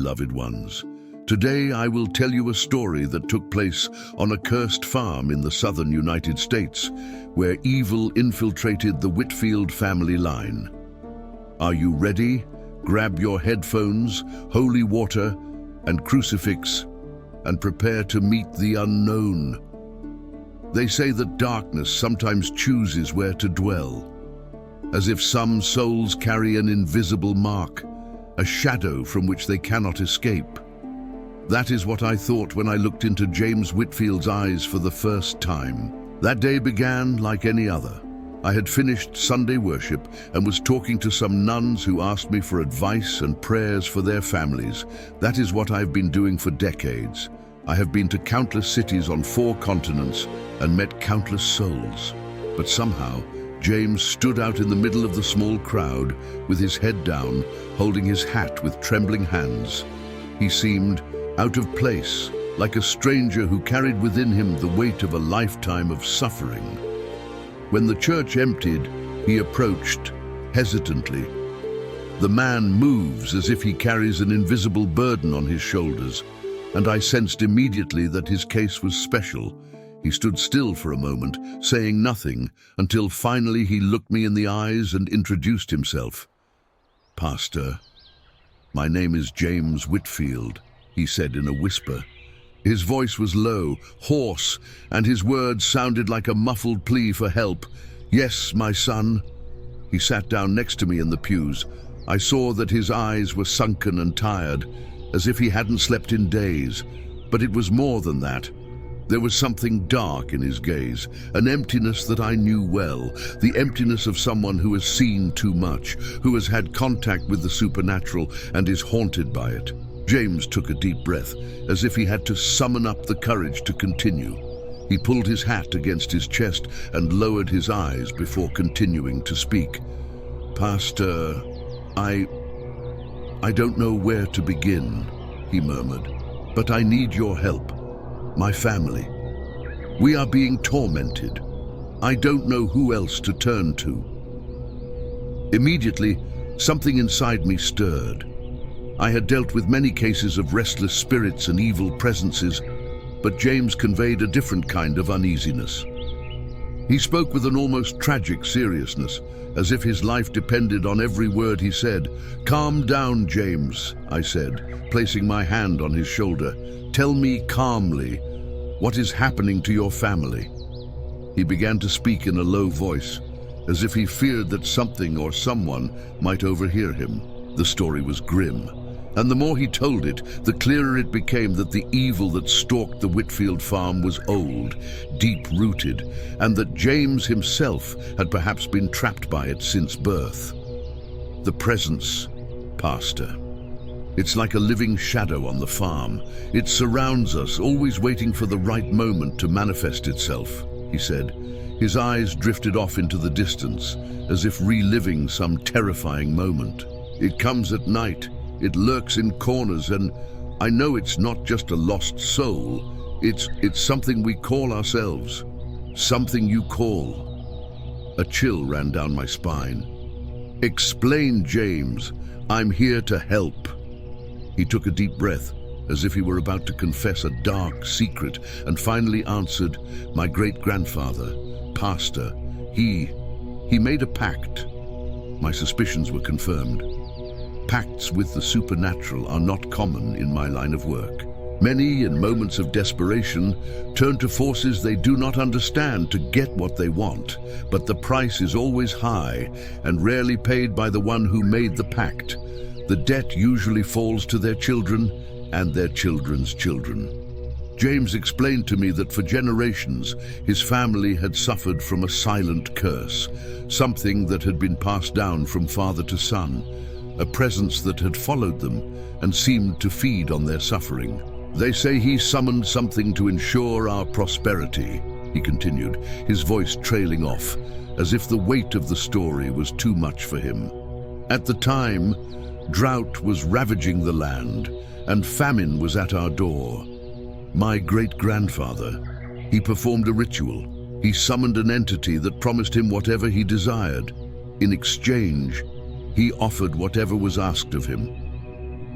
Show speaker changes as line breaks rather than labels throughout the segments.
beloved ones. Today I will tell you a story that took place on a cursed farm in the southern United States, where evil infiltrated the Whitfield family line. Are you ready? Grab your headphones, holy water, and crucifix, and prepare to meet the unknown. They say that darkness sometimes chooses where to dwell, as if some souls carry an invisible mark, a shadow from which they cannot escape. That is what I thought when I looked into James Whitfield's eyes for the first time. That day began like any other. I had finished Sunday worship and was talking to some nuns who asked me for advice and prayers for their families. That is what I've been doing for decades. I have been to countless cities on 4 continents and met countless souls. But somehow, James stood out in the middle of the small crowd with his head down, holding his hat with trembling hands. He seemed out of place, like a stranger who carried within him the weight of a lifetime of suffering. When the church emptied, he approached, hesitantly. The man moves as if he carries an invisible burden on his shoulders, and I sensed immediately that his case was special. He stood still for a moment, saying nothing, until finally he looked me in the eyes and introduced himself. "Pastor, my name is James Whitfield," he said in a whisper. His voice was low, hoarse, and his words sounded like a muffled plea for help. "Yes, my son." He sat down next to me in the pews. I saw that his eyes were sunken and tired, as if he hadn't slept in days. But it was more than that. There was something dark in his gaze, an emptiness that I knew well, the emptiness of someone who has seen too much, who has had contact with the supernatural and is haunted by it. James took a deep breath, as if he had to summon up the courage to continue. He pulled his hat against his chest and lowered his eyes before continuing to speak. "Pastor, I don't know where to begin," he murmured, "but I need your help. My family. We are being tormented. I don't know who else to turn to." Immediately, something inside me stirred. I had dealt with many cases of restless spirits and evil presences, but James conveyed a different kind of uneasiness. He spoke with an almost tragic seriousness, as if his life depended on every word he said. "Calm down, James," I said, placing my hand on his shoulder. "Tell me calmly, what is happening to your family?" He began to speak in a low voice, as if he feared that something or someone might overhear him. The story was grim, and the more he told it, the clearer it became that the evil that stalked the Whitfield farm was old, deep-rooted, and that James himself had perhaps been trapped by it since birth. "The presence, Pastor. It's like a living shadow on the farm. It surrounds us, always waiting for the right moment to manifest itself," he said. His eyes drifted off into the distance, as if reliving some terrifying moment. "It comes at night. It lurks in corners, and I know it's not just a lost soul. It's something we call ourselves. Something you call." A chill ran down my spine. "Explain, James. I'm here to help." He took a deep breath, as if he were about to confess a dark secret, and finally answered, "My great-grandfather, Pastor, he made a pact." My suspicions were confirmed. Pacts with the supernatural are not common in my line of work. Many, in moments of desperation, turn to forces they do not understand to get what they want, but the price is always high and rarely paid by the one who made the pact. The debt usually falls to their children and their children's children. James explained to me that for generations, his family had suffered from a silent curse, something that had been passed down from father to son, a presence that had followed them and seemed to feed on their suffering. "They say he summoned something to ensure our prosperity," he continued, his voice trailing off, as if the weight of the story was too much for him. "At the time, drought was ravaging the land, and famine was at our door. My great-grandfather, he performed a ritual. He summoned an entity that promised him whatever he desired. In exchange, he offered whatever was asked of him.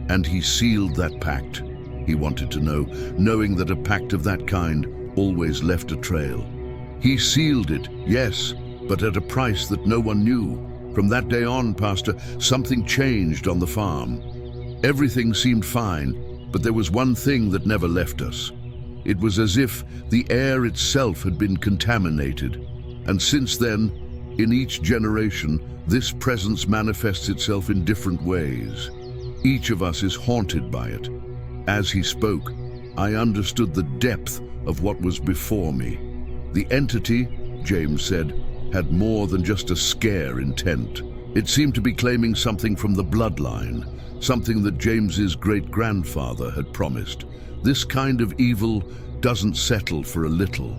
And he sealed that pact, he wanted to know, knowing that a pact of that kind always left a trail. He sealed it, yes, but at a price that no one knew. From that day on, Pastor, something changed on the farm. Everything seemed fine, but there was one thing that never left us. It was as if the air itself had been contaminated. And since then, in each generation, this presence manifests itself in different ways. Each of us is haunted by it. As he spoke, I understood the depth of what was before me. The entity, James said, had more than just a scare intent. It seemed to be claiming something from the bloodline, something that James's great-grandfather had promised. This kind of evil doesn't settle for a little.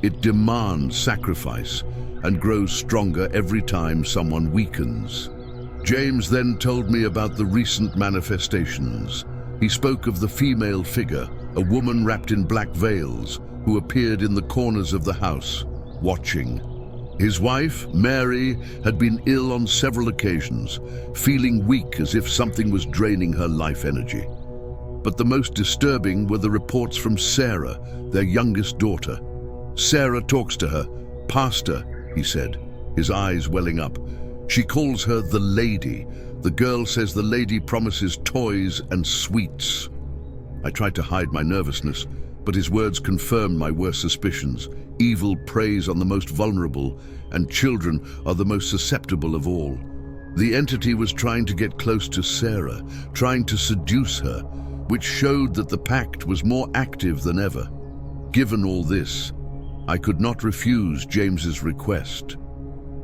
It demands sacrifice and grows stronger every time someone weakens. James then told me about the recent manifestations. He spoke of the female figure, a woman wrapped in black veils, who appeared in the corners of the house, watching. His wife, Mary, had been ill on several occasions, feeling weak as if something was draining her life energy. But the most disturbing were the reports from Sarah, their youngest daughter. Sarah talks to her. "Pastor," he said, his eyes welling up. She calls her the lady. The girl says the lady promises toys and sweets. I tried to hide my nervousness, but his words confirmed my worst suspicions. Evil preys on the most vulnerable, and children are the most susceptible of all. The entity was trying to get close to Sarah, trying to seduce her, which showed that the pact was more active than ever. Given all this, I could not refuse James's request.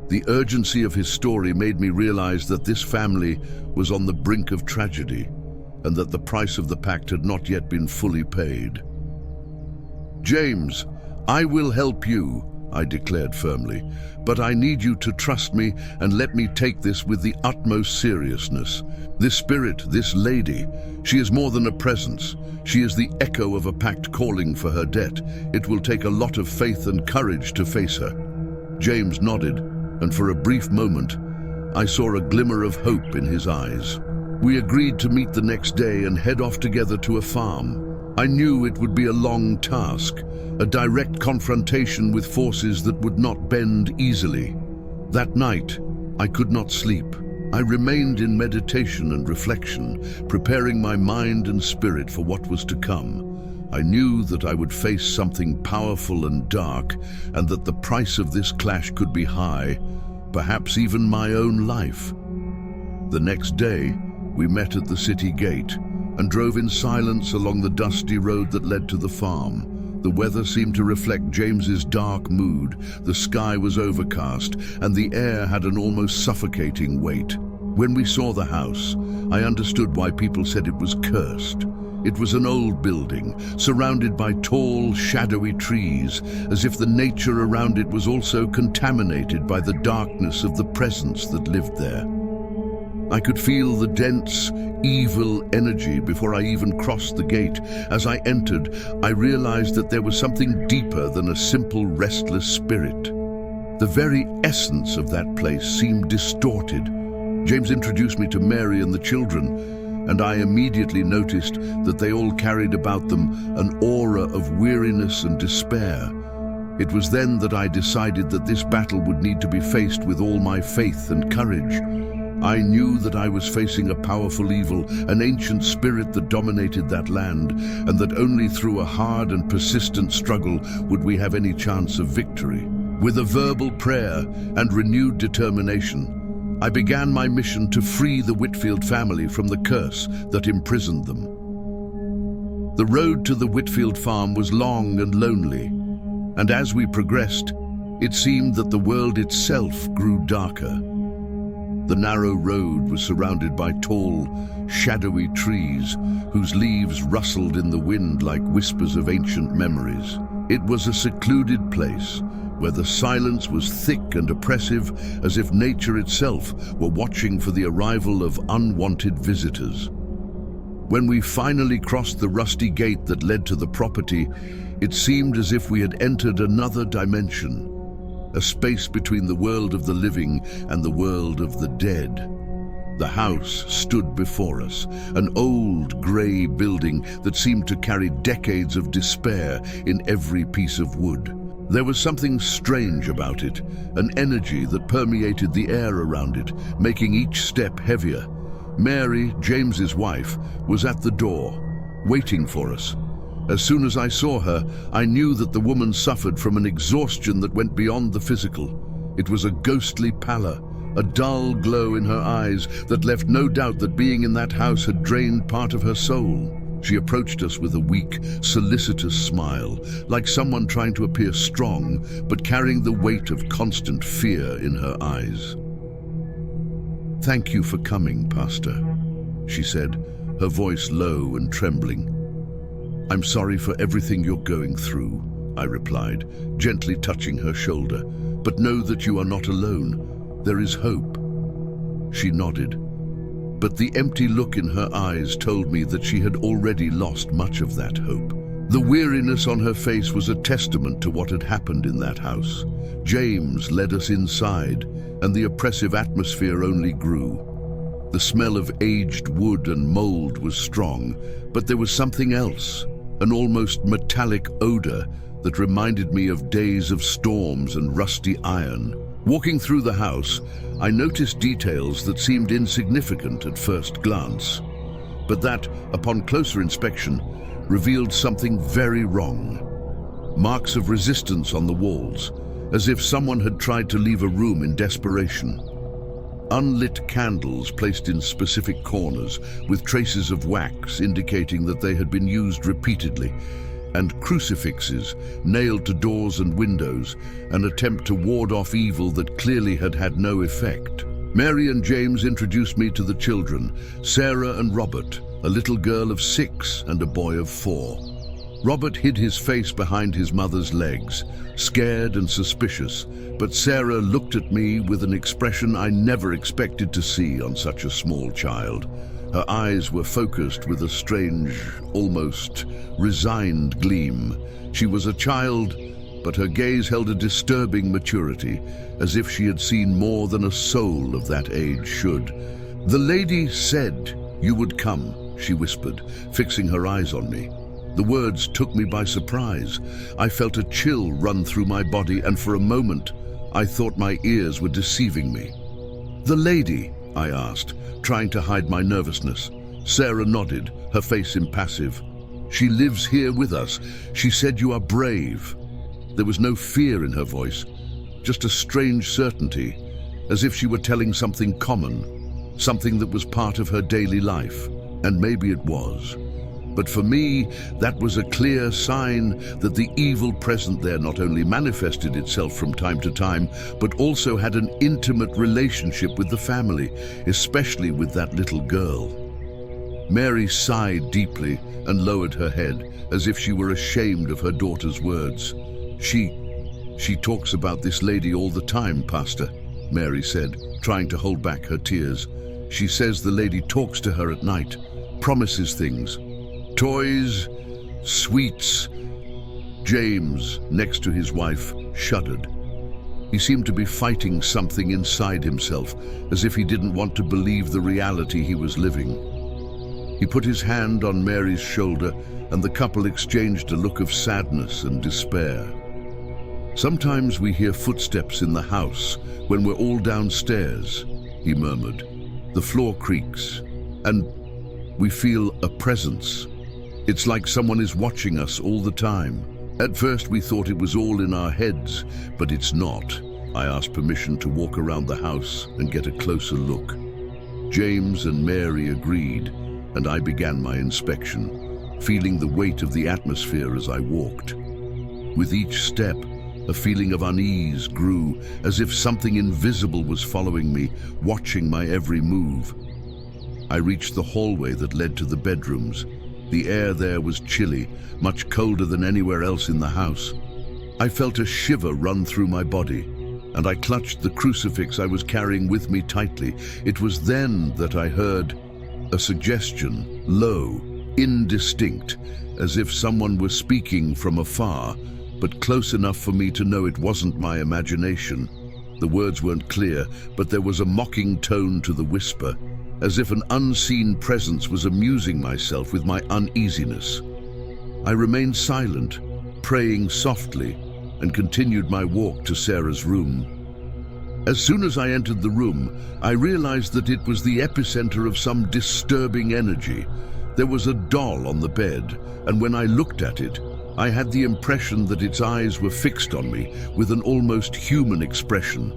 The urgency of his story made me realize that this family was on the brink of tragedy, and that the price of the pact had not yet been fully paid. "James, I will help you," I declared firmly, "but I need you to trust me and let me take this with the utmost seriousness. This spirit, this lady, she is more than a presence. She is the echo of a pact calling for her debt. It will take a lot of faith and courage to face her." James nodded, and for a brief moment, I saw a glimmer of hope in his eyes. We agreed to meet the next day and head off together to a farm. I knew it would be a long task, a direct confrontation with forces that would not bend easily. That night, I could not sleep. I remained in meditation and reflection, preparing my mind and spirit for what was to come. I knew that I would face something powerful and dark, and that the price of this clash could be high, perhaps even my own life. The next day, we met at the city gate and drove in silence along the dusty road that led to the farm. The weather seemed to reflect James's dark mood. The sky was overcast, and the air had an almost suffocating weight. When we saw the house, I understood why people said it was cursed. It was an old building, surrounded by tall, shadowy trees, as if the nature around it was also contaminated by the darkness of the presence that lived there. I could feel the dense, evil energy before I even crossed the gate. As I entered, I realized that there was something deeper than a simple restless spirit. The very essence of that place seemed distorted. James introduced me to Mary and the children, and I immediately noticed that they all carried about them an aura of weariness and despair. It was then that I decided that this battle would need to be faced with all my faith and courage. I knew that I was facing a powerful evil, an ancient spirit that dominated that land, and that only through a hard and persistent struggle would we have any chance of victory. With a verbal prayer and renewed determination, I began my mission to free the Whitfield family from the curse that imprisoned them. The road to the Whitfield farm was long and lonely, and as we progressed, it seemed that the world itself grew darker. The narrow road was surrounded by tall, shadowy trees whose leaves rustled in the wind like whispers of ancient memories. It was a secluded place where the silence was thick and oppressive, as if nature itself were watching for the arrival of unwanted visitors. When we finally crossed the rusty gate that led to the property, it seemed as if we had entered another dimension, a space between the world of the living and the world of the dead. The house stood before us, an old grey building that seemed to carry decades of despair in every piece of wood. There was something strange about it, an energy that permeated the air around it, making each step heavier. Mary, James's wife, was at the door, waiting for us. As soon as I saw her, I knew that the woman suffered from an exhaustion that went beyond the physical. It was a ghostly pallor, a dull glow in her eyes that left no doubt that being in that house had drained part of her soul. She approached us with a weak, solicitous smile, like someone trying to appear strong, but carrying the weight of constant fear in her eyes. "Thank you for coming, Pastor," she said, her voice low and trembling. "I'm sorry for everything you're going through," I replied, gently touching her shoulder. "But know that you are not alone. There is hope." She nodded, but the empty look in her eyes told me that she had already lost much of that hope. The weariness on her face was a testament to what had happened in that house. James led us inside, and the oppressive atmosphere only grew. The smell of aged wood and mold was strong, but there was something else, an almost metallic odor that reminded me of days of storms and rusty iron. Walking through the house, I noticed details that seemed insignificant at first glance, but that, upon closer inspection, revealed something very wrong. Marks of resistance on the walls, as if someone had tried to leave a room in desperation. Unlit candles placed in specific corners, with traces of wax indicating that they had been used repeatedly, and crucifixes nailed to doors and windows, an attempt to ward off evil that clearly had had no effect. Mary and James introduced me to the children, Sarah and Robert, a little girl of 6 and a boy of 4. Robert hid his face behind his mother's legs, scared and suspicious, but Sarah looked at me with an expression I never expected to see on such a small child. Her eyes were focused with a strange, almost resigned gleam. She was a child, but her gaze held a disturbing maturity, as if she had seen more than a soul of that age should. "The lady said you would come," she whispered, fixing her eyes on me. The words took me by surprise. I felt a chill run through my body, and for a moment, I thought my ears were deceiving me. "The lady?" I asked, trying to hide my nervousness. Sarah nodded, her face impassive. "She lives here with us. She said you are brave." There was no fear in her voice, just a strange certainty, as if she were telling something common, something that was part of her daily life. And maybe it was. But for me, that was a clear sign that the evil present there not only manifested itself from time to time, but also had an intimate relationship with the family, especially with that little girl. Mary sighed deeply and lowered her head, as if she were ashamed of her daughter's words. She talks about this lady all the time, Pastor," Mary said, trying to hold back her tears. "She says the lady talks to her at night, promises things. Toys, sweets." James, next to his wife, shuddered. He seemed to be fighting something inside himself, as if he didn't want to believe the reality he was living. He put his hand on Mary's shoulder, and the couple exchanged a look of sadness and despair. "Sometimes we hear footsteps in the house when we're all downstairs," he murmured. "The floor creaks, and we feel a presence. It's like someone is watching us all the time. At first we thought it was all in our heads, but it's not." I asked permission to walk around the house and get a closer look. James and Mary agreed, and I began my inspection, feeling the weight of the atmosphere as I walked. With each step, a feeling of unease grew, as if something invisible was following me, watching my every move. I reached the hallway that led to the bedrooms. The air there was chilly, much colder than anywhere else in the house. I felt a shiver run through my body, and I clutched the crucifix I was carrying with me tightly. It was then that I heard a suggestion, low, indistinct, as if someone were speaking from afar, but close enough for me to know it wasn't my imagination. The words weren't clear, but there was a mocking tone to the whisper. as if an unseen presence was amusing myself with my uneasiness. I remained silent, praying softly, and continued my walk to Sarah's room. As soon as I entered the room, I realized that it was the epicenter of some disturbing energy. There was a doll on the bed, and when I looked at it, I had the impression that its eyes were fixed on me with an almost human expression.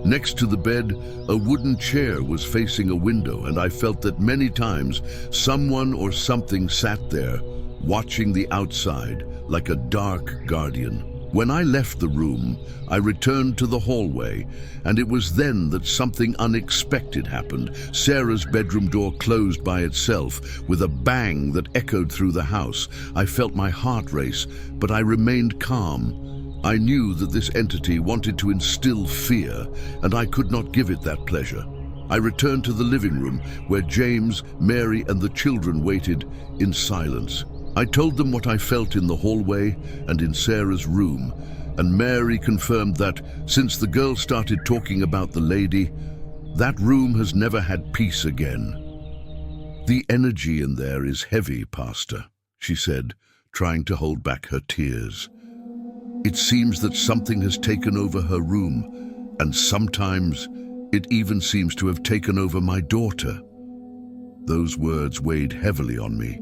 Next to the bed, a wooden chair was facing a window, and I felt that many times someone or something sat there, watching the outside like a dark guardian. When I left the room, I returned to the hallway, and it was then that something unexpected happened. Sarah's bedroom door closed by itself with a bang that echoed through the house. I felt my heart race, but I remained calm. I knew that this entity wanted to instill fear, and I could not give it that pleasure. I returned to the living room, where James, Mary, and the children waited in silence. I told them what I felt in the hallway and in Sarah's room, and Mary confirmed that, since the girl started talking about the lady, that room has never had peace again. "The energy in there is heavy, Pastor," she said, trying to hold back her tears. "It seems that something has taken over her room, and sometimes it even seems to have taken over my daughter." Those words weighed heavily on me.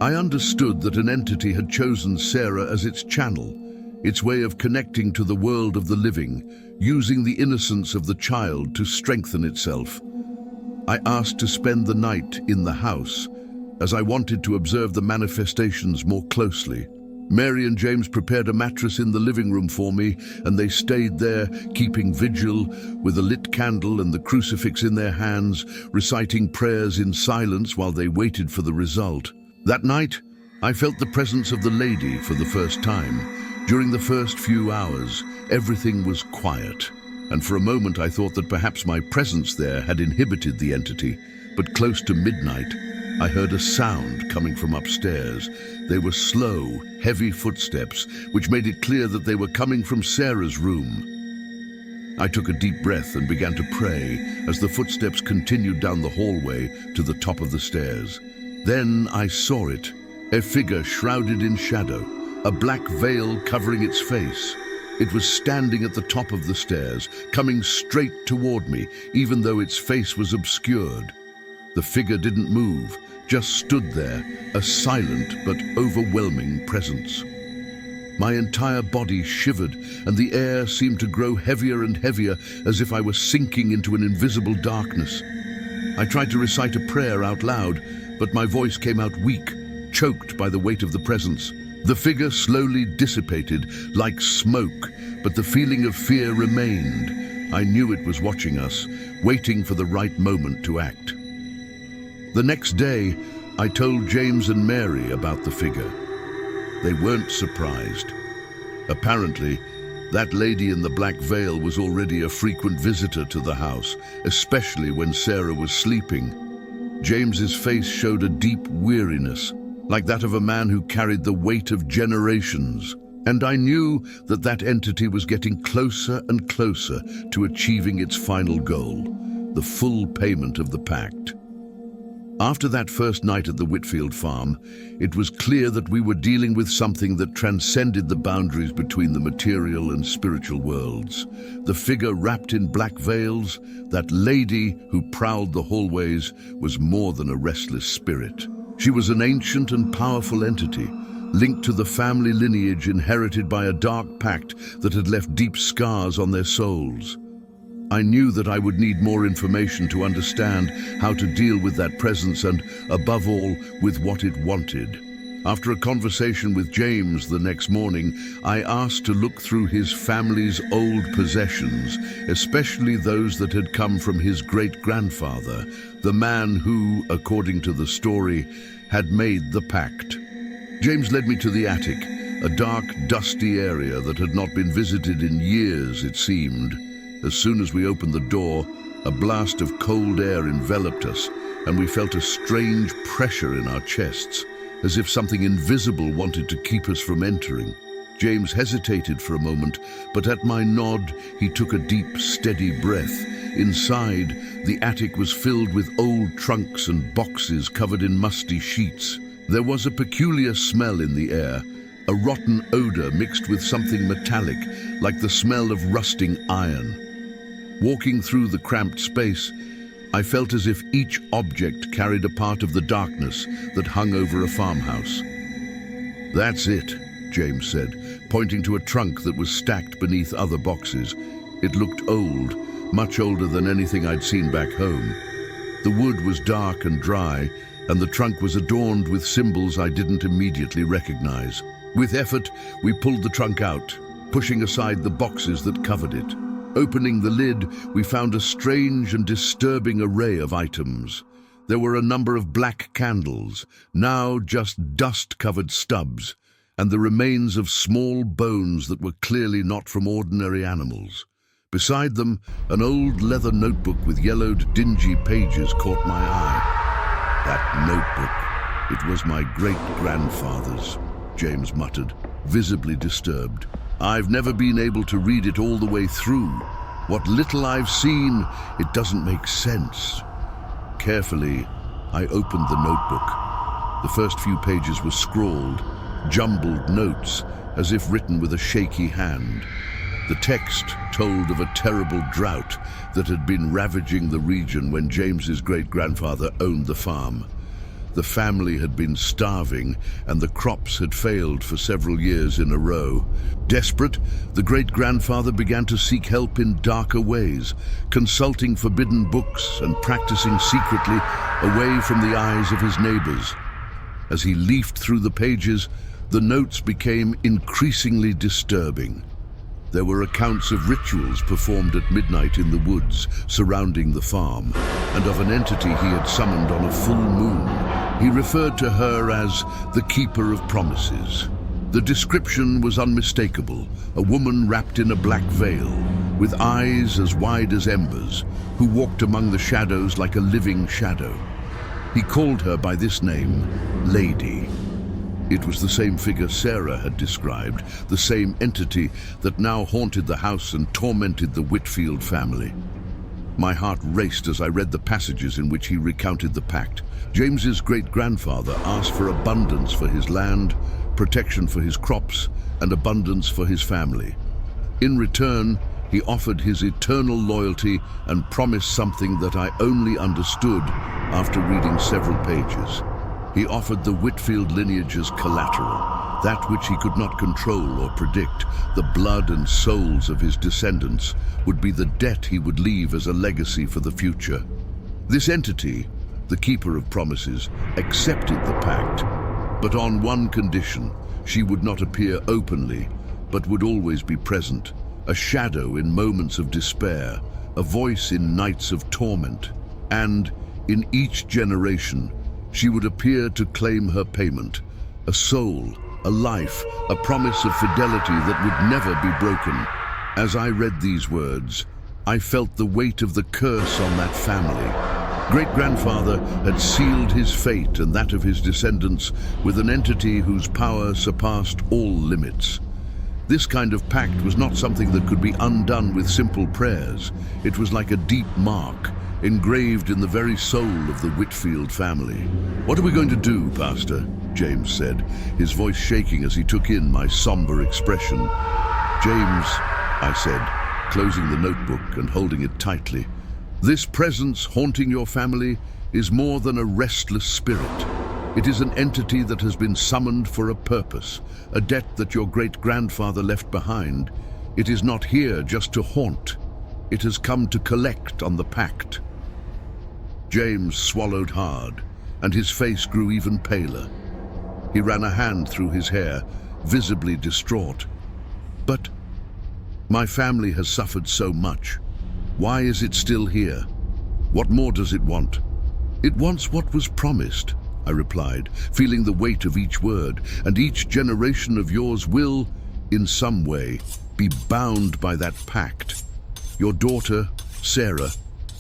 I understood that an entity had chosen Sarah as its channel, its way of connecting to the world of the living, using the innocence of the child to strengthen itself. I asked to spend the night in the house, as I wanted to observe the manifestations more closely. Mary and James prepared a mattress in the living room for me, and they stayed there, keeping vigil, with a lit candle and the crucifix in their hands, reciting prayers in silence while they waited for the result. That night, I felt the presence of the lady for the first time. During the first few hours, everything was quiet, and for a moment I thought that perhaps my presence there had inhibited the entity. But close to midnight, I heard a sound coming from upstairs. They were slow, heavy footsteps, which made it clear that they were coming from Sarah's room. I took a deep breath and began to pray as the footsteps continued down the hallway to the top of the stairs. Then I saw it, a figure shrouded in shadow, a black veil covering its face. It was standing at the top of the stairs, coming straight toward me, even though its face was obscured. The figure didn't move, just stood there, a silent but overwhelming presence. My entire body shivered, and the air seemed to grow heavier and heavier, as if I were sinking into an invisible darkness. I tried to recite a prayer out loud, but my voice came out weak, choked by the weight of the presence. The figure slowly dissipated, like smoke, but the feeling of fear remained. I knew it was watching us, waiting for the right moment to act. The next day, I told James and Mary about the figure. They weren't surprised. Apparently, that lady in the black veil was already a frequent visitor to the house, especially when Sarah was sleeping. James's face showed a deep weariness, like that of a man who carried the weight of generations. And I knew that that entity was getting closer and closer to achieving its final goal, the full payment of the pact. After that first night at the Whitfield farm, it was clear that we were dealing with something that transcended the boundaries between the material and spiritual worlds. The figure wrapped in black veils, that lady who prowled the hallways, was more than a restless spirit. She was an ancient and powerful entity, linked to the family lineage inherited by a dark pact that had left deep scars on their souls. I knew that I would need more information to understand how to deal with that presence and, above all, with what it wanted. After a conversation with James the next morning, I asked to look through his family's old possessions, especially those that had come from his great-grandfather, the man who, according to the story, had made the pact. James led me to the attic, a dark, dusty area that had not been visited in years, it seemed. As soon as we opened the door, a blast of cold air enveloped us, and we felt a strange pressure in our chests, as if something invisible wanted to keep us from entering. James hesitated for a moment, but at my nod, he took a deep, steady breath. Inside, the attic was filled with old trunks and boxes covered in musty sheets. There was a peculiar smell in the air, a rotten odor mixed with something metallic, like the smell of rusting iron. Walking through the cramped space, I felt as if each object carried a part of the darkness that hung over a farmhouse. "That's it," James said, pointing to a trunk that was stacked beneath other boxes. It looked old, much older than anything I'd seen back home. The wood was dark and dry, and the trunk was adorned with symbols I didn't immediately recognize. With effort, we pulled the trunk out, pushing aside the boxes that covered it. Opening the lid, we found a strange and disturbing array of items. There were a number of black candles, now just dust-covered stubs, and the remains of small bones that were clearly not from ordinary animals. Beside them, an old leather notebook with yellowed, dingy pages caught my eye. That notebook, it was my great-grandfather's, James muttered, visibly disturbed. "I've never been able to read it all the way through. What little I've seen, it doesn't make sense." Carefully, I opened the notebook. The first few pages were scrawled, jumbled notes, as if written with a shaky hand. The text told of a terrible drought that had been ravaging the region when James's great-grandfather owned the farm. The family had been starving, and the crops had failed for several years in a row. Desperate, the great-grandfather began to seek help in darker ways, consulting forbidden books and practicing secretly away from the eyes of his neighbors. As he leafed through the pages, the notes became increasingly disturbing. There were accounts of rituals performed at midnight in the woods surrounding the farm, and of an entity he had summoned on a full moon. He referred to her as the Keeper of Promises. The description was unmistakable, a woman wrapped in a black veil, with eyes as wide as embers, who walked among the shadows like a living shadow. He called her by this name, Lady. It was the same figure Sarah had described, the same entity that now haunted the house and tormented the Whitfield family. My heart raced as I read the passages in which he recounted the pact. James's great-grandfather asked for abundance for his land, protection for his crops, and abundance for his family. In return, he offered his eternal loyalty and promised something that I only understood after reading several pages. He offered the Whitfield lineage's collateral, that which he could not control or predict. The blood and souls of his descendants would be the debt he would leave as a legacy for the future. This entity, the Keeper of Promises, accepted the pact, but on one condition: she would not appear openly, but would always be present, a shadow in moments of despair, a voice in nights of torment, and, in each generation, she would appear to claim her payment, a soul, a life, a promise of fidelity that would never be broken. As I read these words, I felt the weight of the curse on that family. Great-grandfather had sealed his fate and that of his descendants with an entity whose power surpassed all limits. This kind of pact was not something that could be undone with simple prayers. It was like a deep mark, engraved in the very soul of the Whitfield family. "What are we going to do, Pastor?" James said, his voice shaking as he took in my somber expression. "James," I said, closing the notebook and holding it tightly, "this presence haunting your family is more than a restless spirit. It is an entity that has been summoned for a purpose, a debt that your great-grandfather left behind. It is not here just to haunt. It has come to collect on the pact." James swallowed hard, and his face grew even paler. He ran a hand through his hair, visibly distraught. "But my family has suffered so much. Why is it still here? What more does it want?" "It wants what was promised," I replied, feeling the weight of each word. "And each generation of yours will, in some way, be bound by that pact. Your daughter, Sarah,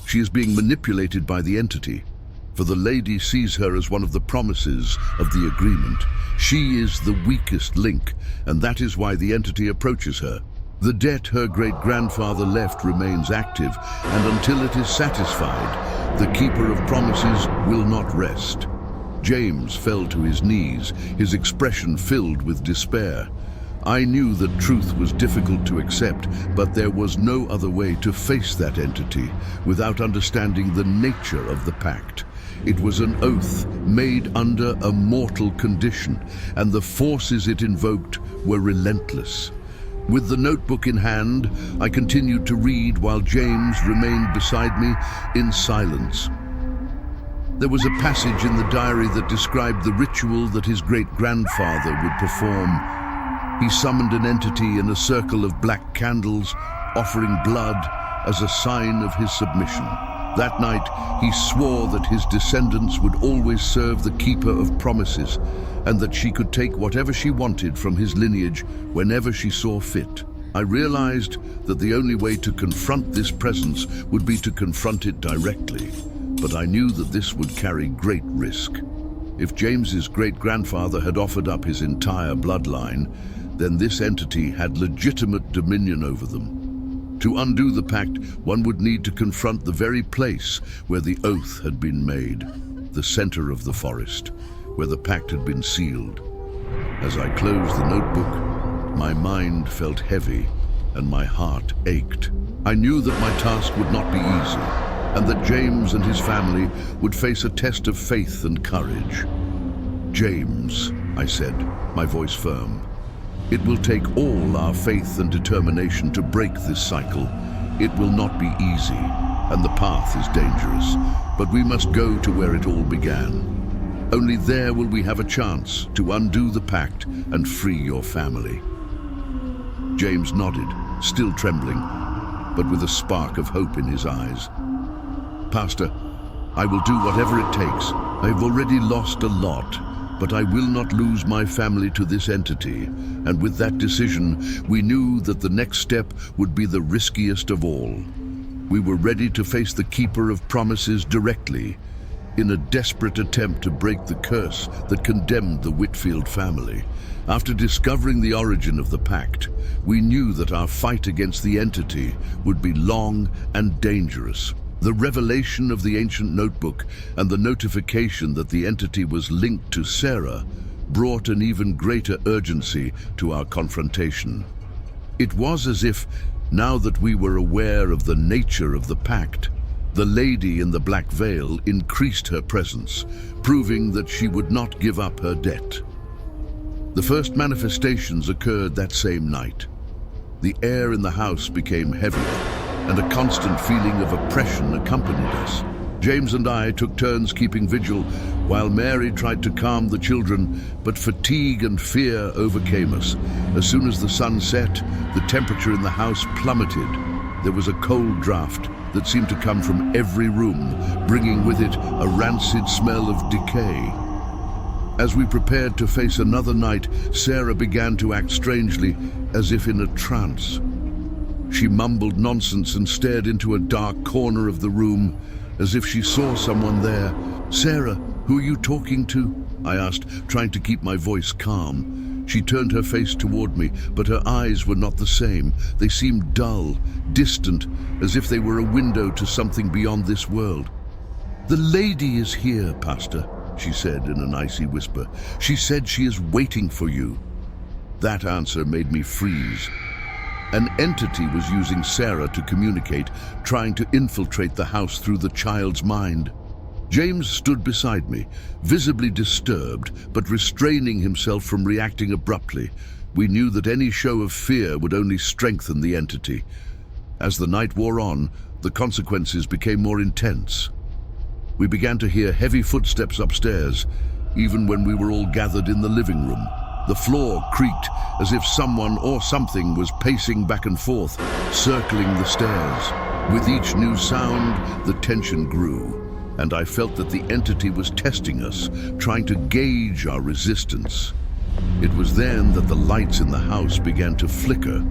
she is being manipulated by the entity. for the lady sees her as one of the promises of the agreement. She is the weakest link, and that is why the entity approaches her. The debt her great-grandfather left remains active, and until it is satisfied, the keeper of promises will not rest. James fell to his knees, his expression filled with despair. I knew that truth was difficult to accept, but there was no other way to face that entity without understanding the nature of the pact. It was an oath made under a mortal condition, and the forces it invoked were relentless. With the notebook in hand, I continued to read while James remained beside me in silence. There was a passage in the diary that described the ritual that his great-grandfather would perform. He summoned an entity in a circle of black candles, offering blood as a sign of his submission. That night, he swore that his descendants would always serve the keeper of promises, and that she could take whatever she wanted from his lineage whenever she saw fit. I realized that the only way to confront this presence would be to confront it directly, but I knew that this would carry great risk. If James's great-grandfather had offered up his entire bloodline, then this entity had legitimate dominion over them. To undo the pact, one would need to confront the very place where the oath had been made, the center of the forest, where the pact had been sealed. As I closed the notebook, my mind felt heavy and my heart ached. I knew that my task would not be easy, and that James and his family would face a test of faith and courage. "James," I said, my voice firm, "it will take all our faith and determination to break this cycle. It will not be easy, and the path is dangerous, but we must go to where it all began. Only there will we have a chance to undo the pact and free your family." James nodded, still trembling, but with a spark of hope in his eyes. "Pastor, I will do whatever it takes. I've already lost a lot, but I will not lose my family to this entity." And with that decision, we knew that the next step would be the riskiest of all. We were ready to face the keeper of promises directly, in a desperate attempt to break the curse that condemned the Whitfield family. After discovering the origin of the pact, we knew that our fight against the entity would be long and dangerous. The revelation of the ancient notebook and the notification that the entity was linked to Sarah brought an even greater urgency to our confrontation. It was as if, now that we were aware of the nature of the pact, the lady in the black veil increased her presence, proving that she would not give up her debt. The first manifestations occurred that same night. The air in the house became heavier, and a constant feeling of oppression accompanied us. James and I took turns keeping vigil, while Mary tried to calm the children, but fatigue and fear overcame us. As soon as the sun set, the temperature in the house plummeted. There was a cold draft that seemed to come from every room, bringing with it a rancid smell of decay. As we prepared to face another night, Sarah began to act strangely, as if in a trance. She mumbled nonsense and stared into a dark corner of the room, as if she saw someone there. "Sarah, who are you talking to?" I asked, trying to keep my voice calm. She turned her face toward me, but her eyes were not the same. They seemed dull, distant, as if they were a window to something beyond this world. "The lady is here, Pastor," she said in an icy whisper. "She said she is waiting for you." That answer made me freeze. An entity was using Sarah to communicate, trying to infiltrate the house through the child's mind. James stood beside me, visibly disturbed, but restraining himself from reacting abruptly. We knew that any show of fear would only strengthen the entity. As the night wore on, the consequences became more intense. We began to hear heavy footsteps upstairs, even when we were all gathered in the living room. The floor creaked as if someone or something was pacing back and forth, circling the stairs. With each new sound, the tension grew, and I felt that the entity was testing us, trying to gauge our resistance. It was then that the lights in the house began to flicker,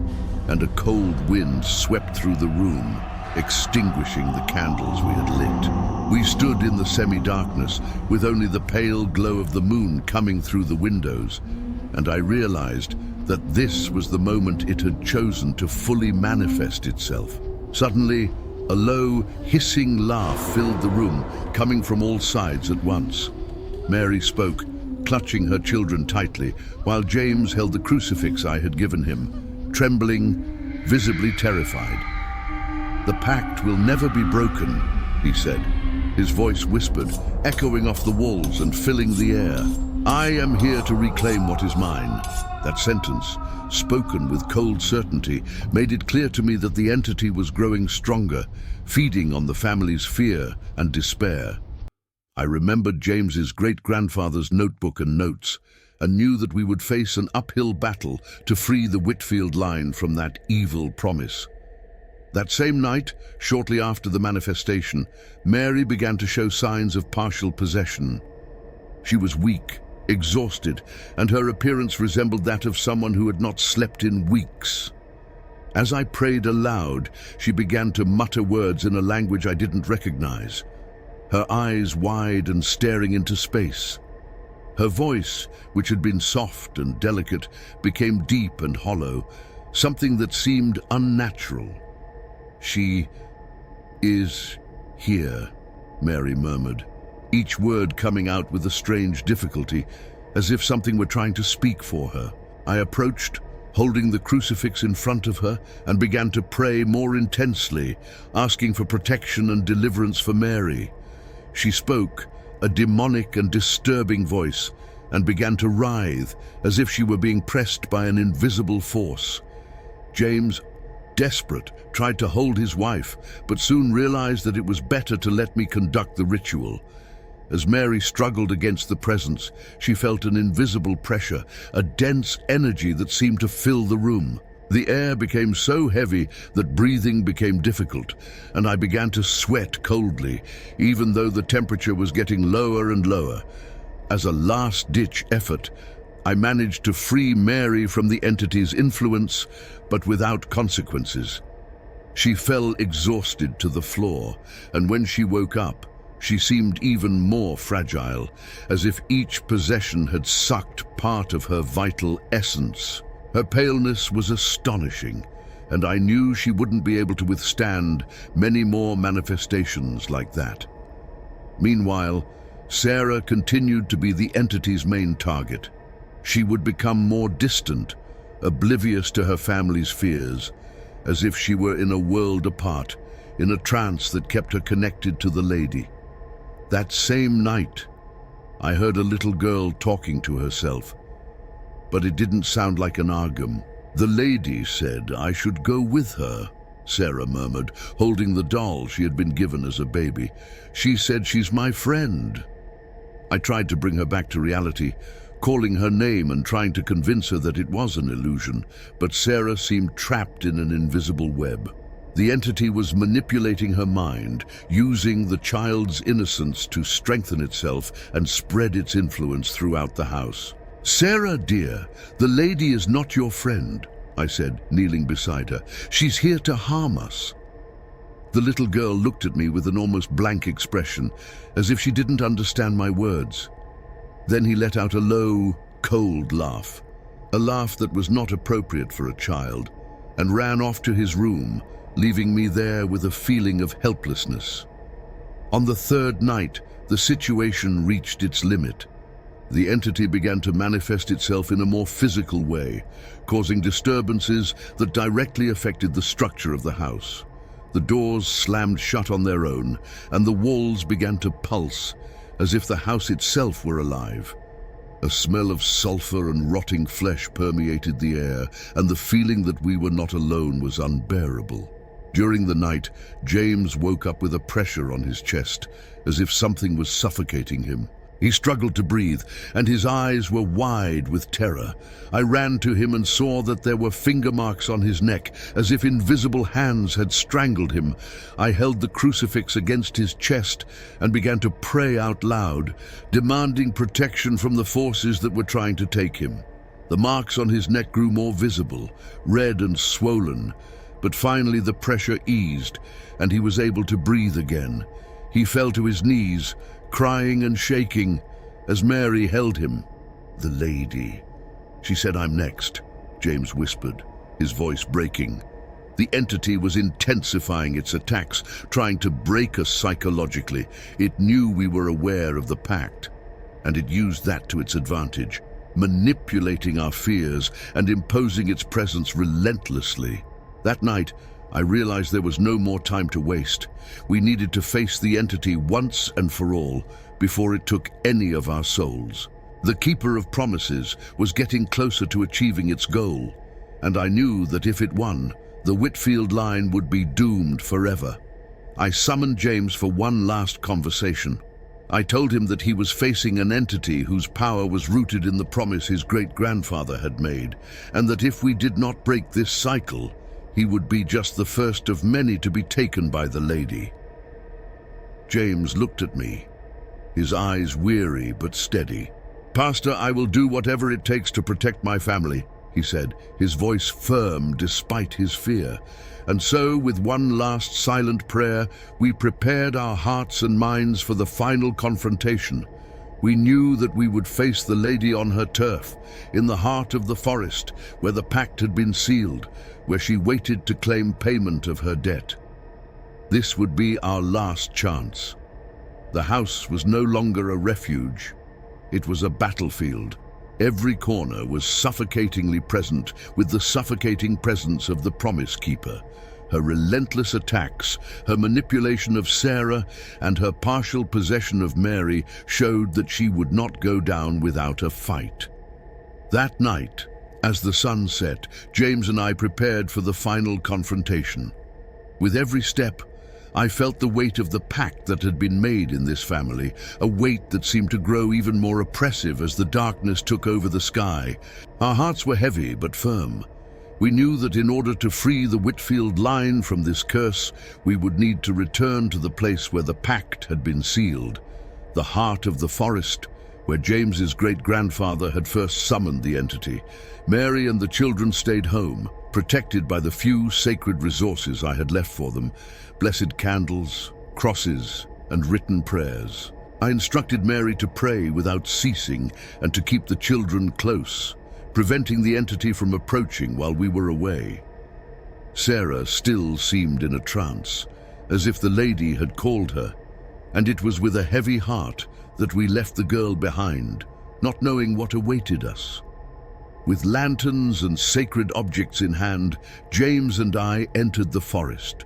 and a cold wind swept through the room. extinguishing the candles we had lit. We stood in the semi-darkness, with only the pale glow of the moon coming through the windows, and I realized that this was the moment it had chosen to fully manifest itself. Suddenly, a low, hissing laugh filled the room, coming from all sides at once. Mary spoke, clutching her children tightly, while James held the crucifix I had given him, trembling, visibly terrified. "The pact will never be broken," he said. His voice whispered, echoing off the walls and filling the air. "I am here to reclaim what is mine." That sentence, spoken with cold certainty, made it clear to me that the entity was growing stronger, feeding on the family's fear and despair. I remembered James's great-grandfather's notebook and notes, and knew that we would face an uphill battle to free the Whitfield line from that evil promise. That same night, shortly after the manifestation, Mary began to show signs of partial possession. She was weak, exhausted, and her appearance resembled that of someone who had not slept in weeks. As I prayed aloud, she began to mutter words in a language I didn't recognize, her eyes wide and staring into space. Her voice, which had been soft and delicate, became deep and hollow, something that seemed unnatural. "She is here," Mary murmured, each word coming out with a strange difficulty, as if something were trying to speak for her. I approached, holding the crucifix in front of her, and began to pray more intensely, asking for protection and deliverance for Mary. She spoke, a demonic and disturbing voice, and began to writhe, as if she were being pressed by an invisible force. James, desperate, tried to hold his wife, but soon realized that it was better to let me conduct the ritual. As Mary struggled against the presence, she felt an invisible pressure, a dense energy that seemed to fill the room. The air became so heavy that breathing became difficult, and I began to sweat coldly, even though the temperature was getting lower and lower. As a last-ditch effort, I managed to free Mary from the entity's influence, but without consequences. She fell exhausted to the floor, and when she woke up, she seemed even more fragile, as if each possession had sucked part of her vital essence. Her paleness was astonishing, and I knew she wouldn't be able to withstand many more manifestations like that. Meanwhile, Sarah continued to be the entity's main target. She would become more distant, oblivious to her family's fears, as if she were in a world apart, in a trance that kept her connected to the lady. That same night, I heard a little girl talking to herself, but it didn't sound like an Argum. "The lady said I should go with her," Sarah murmured, holding the doll she had been given as a baby. "She said she's my friend." I tried to bring her back to reality, calling her name and trying to convince her that it was an illusion, but Sarah seemed trapped in an invisible web. The entity was manipulating her mind, using the child's innocence to strengthen itself and spread its influence throughout the house. "Sarah, dear, the lady is not your friend," I said, kneeling beside her. "She's here to harm us." The little girl looked at me with an almost blank expression, as if she didn't understand my words. Then he let out a low, cold laugh, a laugh that was not appropriate for a child, and ran off to his room, leaving me there with a feeling of helplessness. On the third night, the situation reached its limit. The entity began to manifest itself in a more physical way, causing disturbances that directly affected the structure of the house. The doors slammed shut on their own, and the walls began to pulse, as if the house itself were alive. A smell of sulfur and rotting flesh permeated the air, and the feeling that we were not alone was unbearable. During the night, James woke up with a pressure on his chest, as if something was suffocating him. He struggled to breathe, and his eyes were wide with terror. I ran to him and saw that there were finger marks on his neck, as if invisible hands had strangled him. I held the crucifix against his chest and began to pray out loud, demanding protection from the forces that were trying to take him. The marks on his neck grew more visible, red and swollen, But finally the pressure eased, and he was able to breathe again. He fell to his knees, crying and shaking, as Mary held him. "The lady," she said. "I'm next," James whispered, his voice breaking. The entity was intensifying its attacks, trying to break us psychologically. It knew we were aware of the pact, and it used that to its advantage, manipulating our fears and imposing its presence relentlessly. That night, I realized there was no more time to waste. We needed to face the entity once and for all, before it took any of our souls. The Keeper of Promises was getting closer to achieving its goal, and I knew that if it won, the Whitfield line would be doomed forever. I summoned James for one last conversation. I told him that he was facing an entity whose power was rooted in the promise his great-grandfather had made, and that if we did not break this cycle, he would be just the first of many to be taken by the lady. James looked at me, his eyes weary but steady. "Pastor, I will do whatever it takes to protect my family," he said, his voice firm despite his fear. And so, with one last silent prayer, we prepared our hearts and minds for the final confrontation. We knew that we would face the lady on her turf, in the heart of the forest, where the pact had been sealed, where she waited to claim payment of her debt. This would be our last chance. The house was no longer a refuge. It was a battlefield. Every corner was suffocatingly present with the suffocating presence of the Promise Keeper. Her relentless attacks, her manipulation of Sarah, and her partial possession of Mary showed that she would not go down without a fight. That night, as the sun set, James and I prepared for the final confrontation. With every step, I felt the weight of the pact that had been made in this family, a weight that seemed to grow even more oppressive as the darkness took over the sky. Our hearts were heavy but firm. We knew that in order to free the Whitfield line from this curse, we would need to return to the place where the pact had been sealed, the heart of the forest, where James's great-grandfather had first summoned the entity. Mary and the children stayed home, protected by the few sacred resources I had left for them: blessed candles, crosses, and written prayers. I instructed Mary to pray without ceasing and to keep the children close, preventing the entity from approaching while we were away. Sarah still seemed in a trance, as if the lady had called her, and it was with a heavy heart that we left the girl behind, not knowing what awaited us. With lanterns and sacred objects in hand, James and I entered the forest.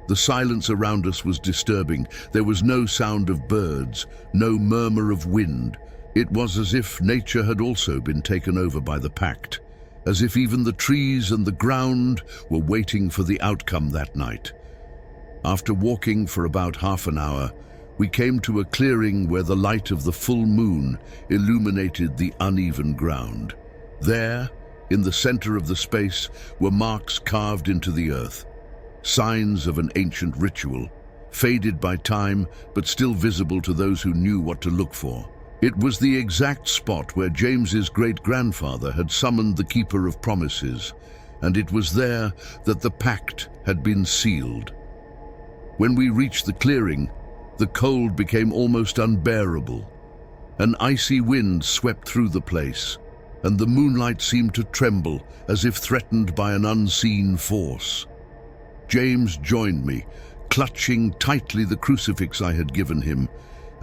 The silence around us was disturbing. There was no sound of birds, no murmur of wind. It was as if nature had also been taken over by the pact, as if even the trees and the ground were waiting for the outcome that night. After walking for about half an hour, we came to a clearing where the light of the full moon illuminated the uneven ground. There, in the center of the space, were marks carved into the earth, signs of an ancient ritual, faded by time but still visible to those who knew what to look for. It was the exact spot where James's great-grandfather had summoned the Keeper of Promises, and it was there that the pact had been sealed. When we reached the clearing, the cold became almost unbearable. An icy wind swept through the place, and the moonlight seemed to tremble as if threatened by an unseen force. James joined me, clutching tightly the crucifix I had given him,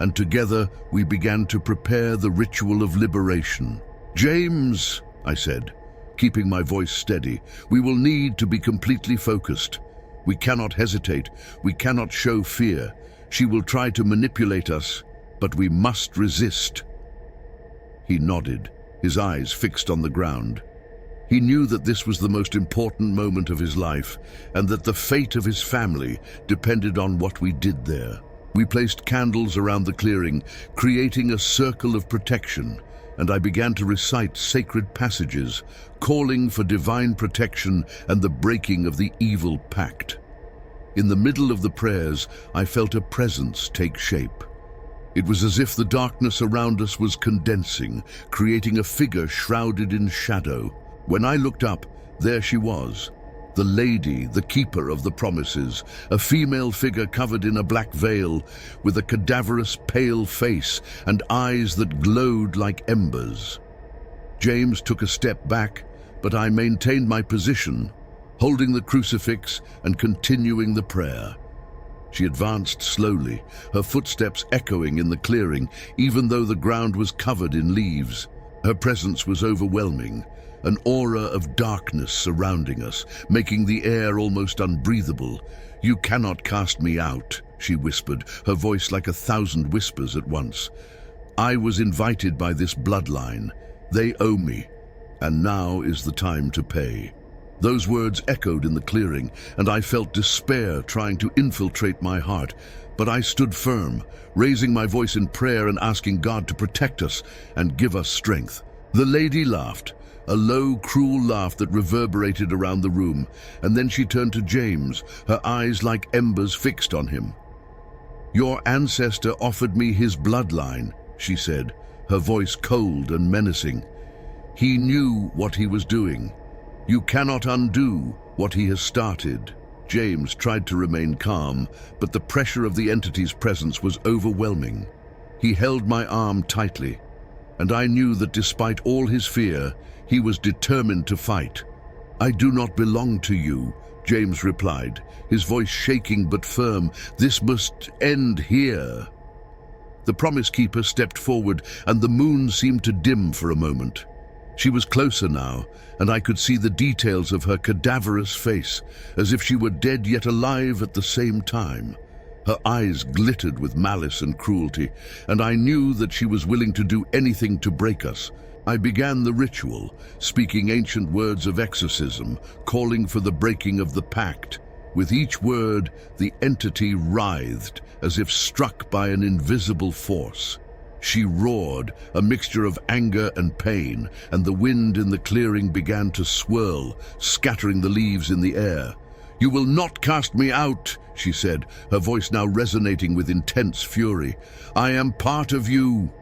and together we began to prepare the ritual of liberation. "James," I said, keeping my voice steady, "we will need to be completely focused. We cannot hesitate. We cannot show fear. She will try to manipulate us, but we must resist." He nodded, his eyes fixed on the ground. He knew that this was the most important moment of his life, and that the fate of his family depended on what we did there. We placed candles around the clearing, creating a circle of protection, and I began to recite sacred passages, calling for divine protection and the breaking of the evil pact. In the middle of the prayers, I felt a presence take shape. It was as if the darkness around us was condensing, creating a figure shrouded in shadow. When I looked up, there she was, The lady, the keeper of the promises, a female figure covered in a black veil, with a cadaverous pale face and eyes that glowed like embers. James took a step back, but I maintained my position, holding the crucifix and continuing the prayer. She advanced slowly, her footsteps echoing in the clearing, even though the ground was covered in leaves. Her presence was overwhelming, an aura of darkness surrounding us, making the air almost unbreathable. "You cannot cast me out," she whispered, her voice like 1,000 whispers at once. "I was invited by this bloodline. They owe me, and now is the time to pay." Those words echoed in the clearing, and I felt despair trying to infiltrate my heart. But I stood firm, raising my voice in prayer and asking God to protect us and give us strength. The lady laughed, a low, cruel laugh that reverberated around the room, and then she turned to James, her eyes like embers fixed on him. "Your ancestor offered me his bloodline," she said, her voice cold and menacing. "He knew what he was doing. You cannot undo what he has started." James tried to remain calm, but the pressure of the entity's presence was overwhelming. He held my arm tightly, and I knew that despite all his fear, he was determined to fight. "I do not belong to you," James replied, his voice shaking but firm. "This must end here." The Promise Keeper stepped forward, and the moon seemed to dim for a moment. She was closer now, and I could see the details of her cadaverous face, as if she were dead yet alive at the same time. Her eyes glittered with malice and cruelty, and I knew that she was willing to do anything to break us. I began the ritual, speaking ancient words of exorcism, calling for the breaking of the pact. With each word, the entity writhed, as if struck by an invisible force. She roared, a mixture of anger and pain, and the wind in the clearing began to swirl, scattering the leaves in the air. "You will not cast me out," she said, her voice now resonating with intense fury. "I am part of you."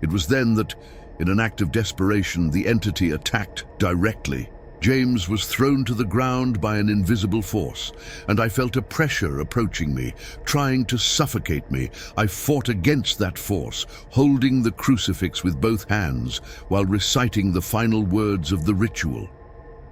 It was then that, in an act of desperation, the entity attacked directly. James was thrown to the ground by an invisible force, and I felt a pressure approaching me, trying to suffocate me. I fought against that force, holding the crucifix with both hands, while reciting the final words of the ritual.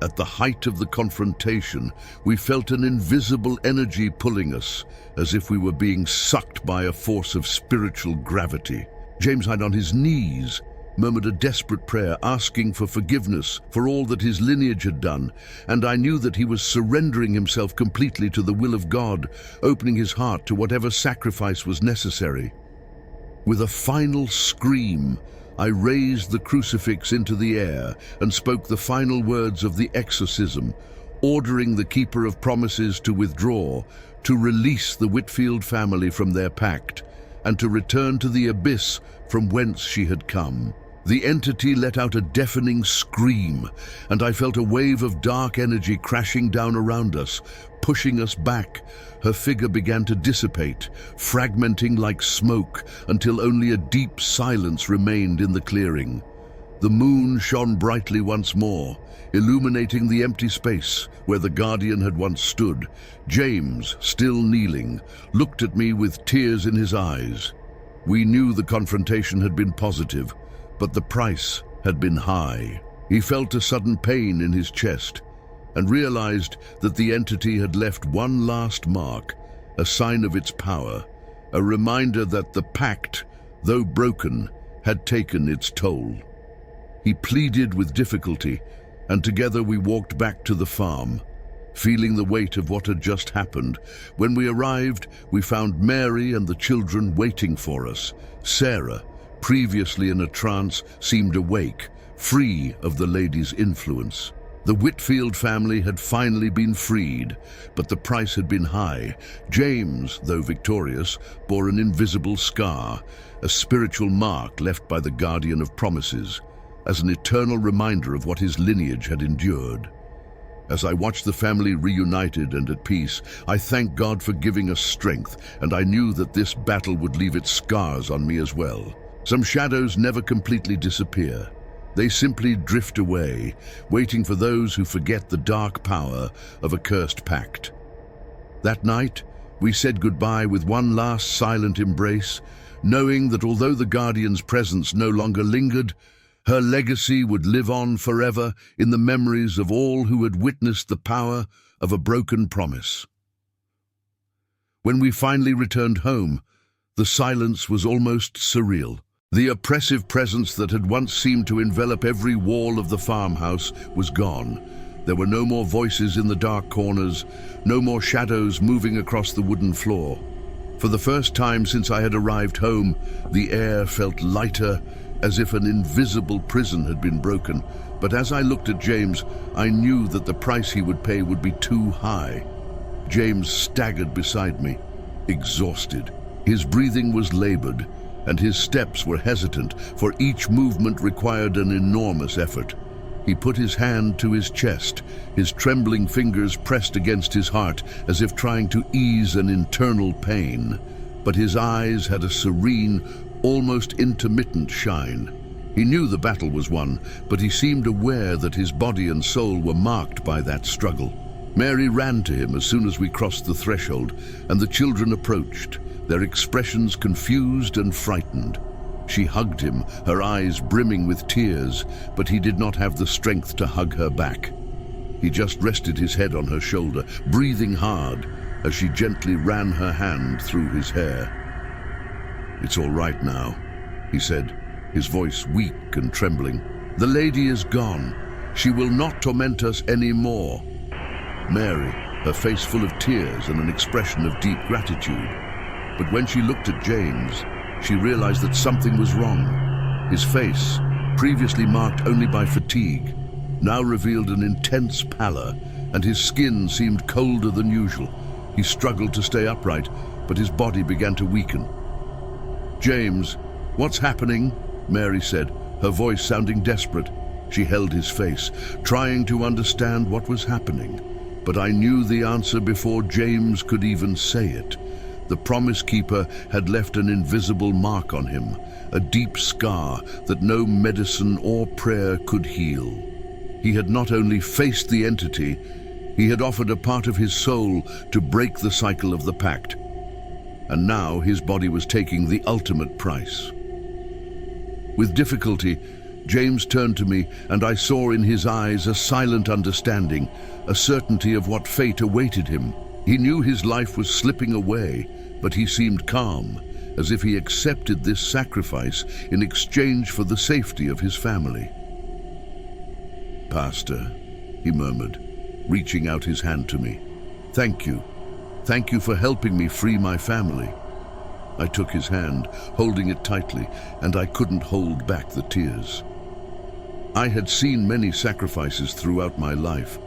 At the height of the confrontation, we felt an invisible energy pulling us, as if we were being sucked by a force of spiritual gravity. James died on his knees, murmured a desperate prayer, asking for forgiveness for all that his lineage had done, and I knew that he was surrendering himself completely to the will of God, opening his heart to whatever sacrifice was necessary. With a final scream, I raised the crucifix into the air and spoke the final words of the exorcism, ordering the Keeper of Promises to withdraw, to release the Whitfield family from their pact, and to return to the abyss from whence she had come. The entity let out a deafening scream, and I felt a wave of dark energy crashing down around us, pushing us back. Her figure began to dissipate, fragmenting like smoke, until only a deep silence remained in the clearing. The moon shone brightly once more, illuminating the empty space where the Guardian had once stood. James, still kneeling, looked at me with tears in his eyes. We knew the confrontation had been positive, but the price had been high. He felt a sudden pain in his chest and realized that the entity had left one last mark, a sign of its power, a reminder that the pact, though broken, had taken its toll. He pleaded with difficulty, and together we walked back to the farm, feeling the weight of what had just happened. When we arrived, we found Mary and the children waiting for us. Sarah, previously in a trance, seemed awake, free of the lady's influence. The Whitfield family had finally been freed, but the price had been high. James, though victorious, bore an invisible scar, a spiritual mark left by the Guardian of Promises, as an eternal reminder of what his lineage had endured. As I watched the family reunited and at peace, I thanked God for giving us strength, and I knew that this battle would leave its scars on me as well. Some shadows never completely disappear, They simply drift away, waiting for those who forget the dark power of a cursed pact. That night, we said goodbye with one last silent embrace, knowing that although the Guardian's presence no longer lingered, her legacy would live on forever in the memories of all who had witnessed the power of a broken promise. When we finally returned home, the silence was almost surreal. The oppressive presence that had once seemed to envelop every wall of the farmhouse was gone. There were no more voices in the dark corners, no more shadows moving across the wooden floor. For the first time since I had arrived home, the air felt lighter, as if an invisible prison had been broken. But as I looked at James, I knew that the price he would pay would be too high. James staggered beside me, exhausted. His breathing was labored, and his steps were hesitant, for each movement required an enormous effort. He put his hand to his chest, his trembling fingers pressed against his heart as if trying to ease an internal pain. But his eyes had a serene, almost intermittent shine. He knew the battle was won, but he seemed aware that his body and soul were marked by that struggle. Mary ran to him as soon as we crossed the threshold, and the children approached, their expressions confused and frightened. She hugged him, her eyes brimming with tears, but he did not have the strength to hug her back. He just rested his head on her shoulder, breathing hard as she gently ran her hand through his hair. "It's all right now," he said, his voice weak and trembling. "The lady is gone. She will not torment us any more." Mary, her face full of tears and an expression of deep gratitude. But when she looked at James, she realized that something was wrong. His face, previously marked only by fatigue, now revealed an intense pallor, and his skin seemed colder than usual. He struggled to stay upright, but his body began to weaken. "James, what's happening?" Mary said, her voice sounding desperate. She held his face, trying to understand what was happening. But I knew the answer before James could even say it. The Promise Keeper had left an invisible mark on him, a deep scar that no medicine or prayer could heal. He had not only faced the entity, he had offered a part of his soul to break the cycle of the pact. And now his body was taking the ultimate price. With difficulty, James turned to me, and I saw in his eyes a silent understanding, a certainty of what fate awaited him. He knew his life was slipping away, but he seemed calm, as if he accepted this sacrifice in exchange for the safety of his family. "Pastor," he murmured, reaching out his hand to me. "Thank you. Thank you for helping me free my family." I took his hand, holding it tightly, and I couldn't hold back the tears. I had seen many sacrifices throughout my life,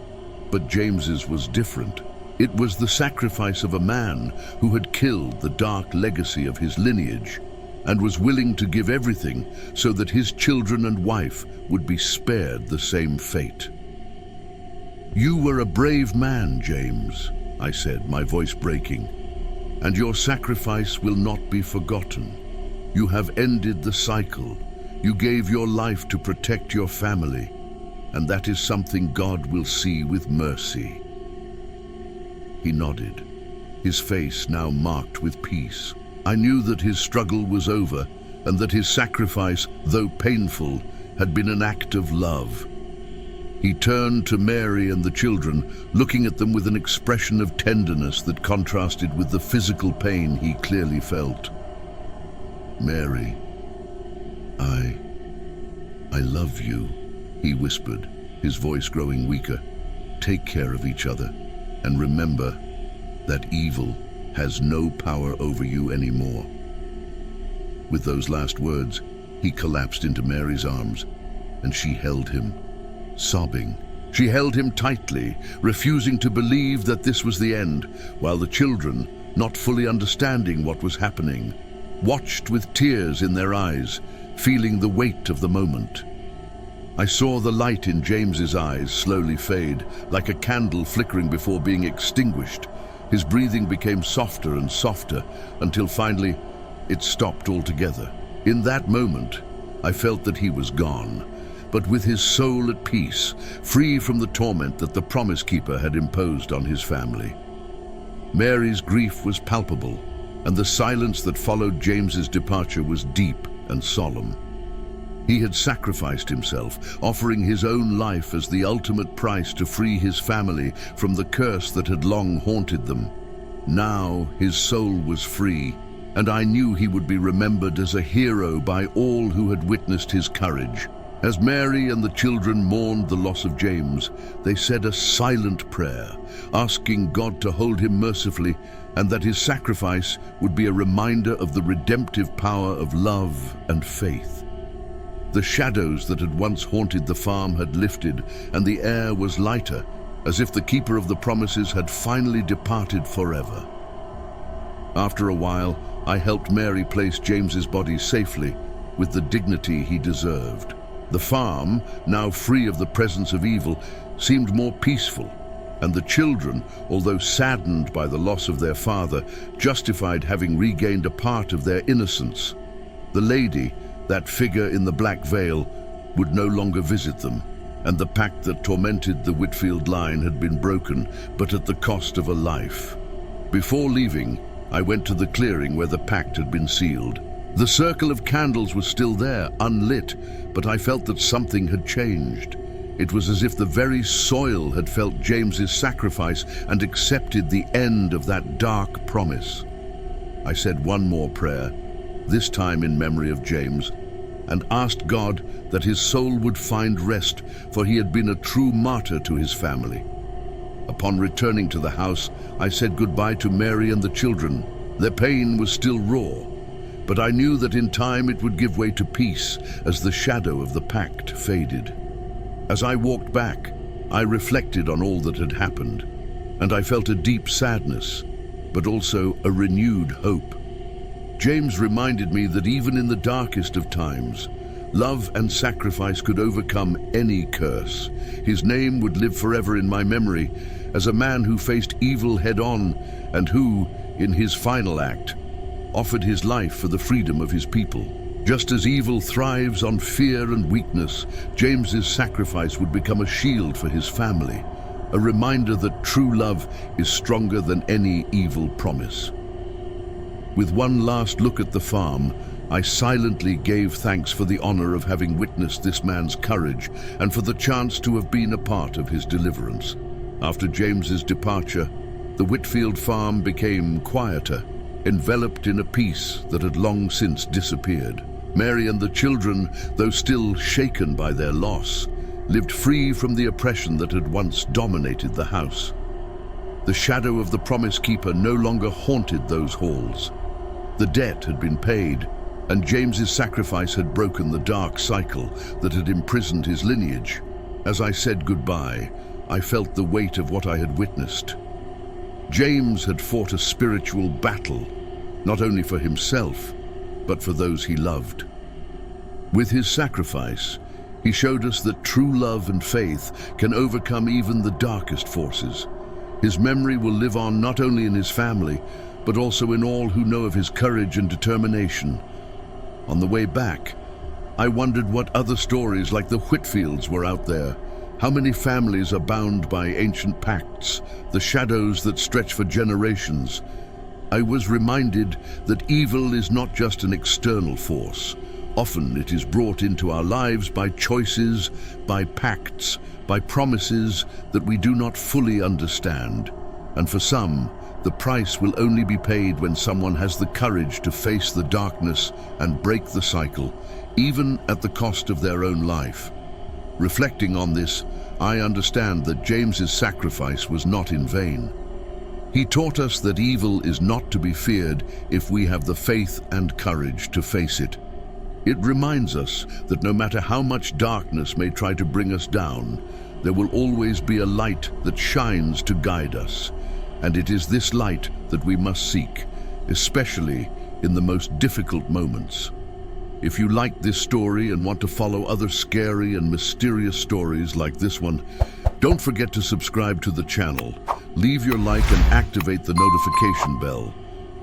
but James's was different. It was the sacrifice of a man who had killed the dark legacy of his lineage and was willing to give everything so that his children and wife would be spared the same fate. "You were a brave man, James," I said, my voice breaking, "and your sacrifice will not be forgotten. You have ended the cycle. You gave your life to protect your family, and that is something God will see with mercy." He nodded, his face now marked with peace. I knew that his struggle was over, and that his sacrifice, though painful, had been an act of love. He turned to Mary and the children, looking at them with an expression of tenderness that contrasted with the physical pain he clearly felt. "Mary, I love you," he whispered, his voice growing weaker. "Take care of each other, and remember that evil has no power over you anymore." With those last words, he collapsed into Mary's arms, and she held him, sobbing. She held him tightly, refusing to believe that this was the end, while the children, not fully understanding what was happening, watched with tears in their eyes, feeling the weight of the moment. I saw the light in James's eyes slowly fade, like a candle flickering before being extinguished. His breathing became softer and softer, until finally it stopped altogether. In that moment, I felt that he was gone, but with his soul at peace, free from the torment that the Promise Keeper had imposed on his family. Mary's grief was palpable, and the silence that followed James's departure was deep and solemn. He had sacrificed himself, offering his own life as the ultimate price to free his family from the curse that had long haunted them. Now his soul was free, and I knew he would be remembered as a hero by all who had witnessed his courage. As Mary and the children mourned the loss of James, they said a silent prayer, asking God to hold him mercifully and that his sacrifice would be a reminder of the redemptive power of love and faith. The shadows that had once haunted the farm had lifted, and the air was lighter, as if the keeper of the promises had finally departed forever. After a while, I helped Mary place James's body safely, with the dignity he deserved. The farm, now free of the presence of evil, seemed more peaceful, and the children, although saddened by the loss of their father, justified having regained a part of their innocence. The lady, that figure in the black veil, would no longer visit them, and the pact that tormented the Whitfield line had been broken, but at the cost of a life. Before leaving, I went to the clearing where the pact had been sealed. The circle of candles was still there, unlit, but I felt that something had changed. It was as if the very soil had felt James's sacrifice and accepted the end of that dark promise. I said one more prayer, this time in memory of James, and asked God that his soul would find rest, for he had been a true martyr to his family. Upon returning to the house, I said goodbye to Mary and the children. Their pain was still raw, but I knew that in time it would give way to peace as the shadow of the pact faded. As I walked back, I reflected on all that had happened, and I felt a deep sadness, but also a renewed hope. James reminded me that even in the darkest of times, love and sacrifice could overcome any curse. His name would live forever in my memory as a man who faced evil head-on and who, in his final act, offered his life for the freedom of his people. Just as evil thrives on fear and weakness, James's sacrifice would become a shield for his family, a reminder that true love is stronger than any evil promise. With one last look at the farm, I silently gave thanks for the honor of having witnessed this man's courage and for the chance to have been a part of his deliverance. After James's departure, the Whitfield farm became quieter, enveloped in a peace that had long since disappeared. Mary and the children, though still shaken by their loss, lived free from the oppression that had once dominated the house. The shadow of the Promise Keeper no longer haunted those halls. The debt had been paid, and James's sacrifice had broken the dark cycle that had imprisoned his lineage. As I said goodbye, I felt the weight of what I had witnessed. James had fought a spiritual battle, not only for himself, but for those he loved. With his sacrifice, he showed us that true love and faith can overcome even the darkest forces. His memory will live on not only in his family, but also in all who know of his courage and determination. On the way back, I wondered what other stories like the Whitfields were out there. How many families are bound by ancient pacts, the shadows that stretch for generations? I was reminded that evil is not just an external force. Often it is brought into our lives by choices, by pacts, by promises that we do not fully understand. And for some, the price will only be paid when someone has the courage to face the darkness and break the cycle, even at the cost of their own life. Reflecting on this, I understand that James's sacrifice was not in vain. He taught us that evil is not to be feared if we have the faith and courage to face it. It reminds us that no matter how much darkness may try to bring us down, there will always be a light that shines to guide us. And it is this light that we must seek, especially in the most difficult moments. If you like this story and want to follow other scary and mysterious stories like this one, don't forget to subscribe to the channel, leave your like and activate the notification bell.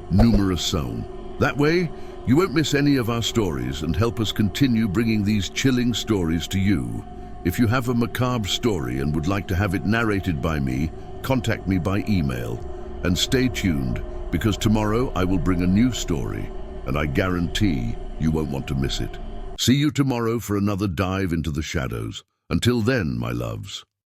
Numerous Zone. That way, you won't miss any of our stories and help us continue bringing these chilling stories to you. If you have a macabre story and would like to have it narrated by me, contact me by email. And stay tuned, because tomorrow I will bring a new story, and I guarantee you won't want to miss it. See you tomorrow for another dive into the shadows. Until then, my loves.